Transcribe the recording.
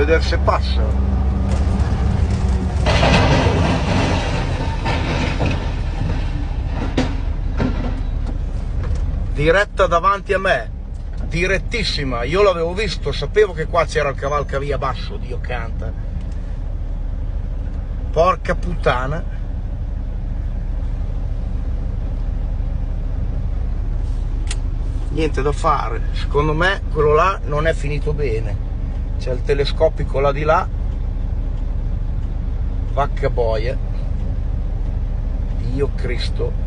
vedere se passa. Diretta davanti a me, direttissima, io l'avevo visto, sapevo che qua c'era il cavalcavia basso, Dio canta. Porca puttana. Niente da fare, secondo me quello là non è finito bene. C'è il telescopico là di là, vacca boia, Dio Cristo.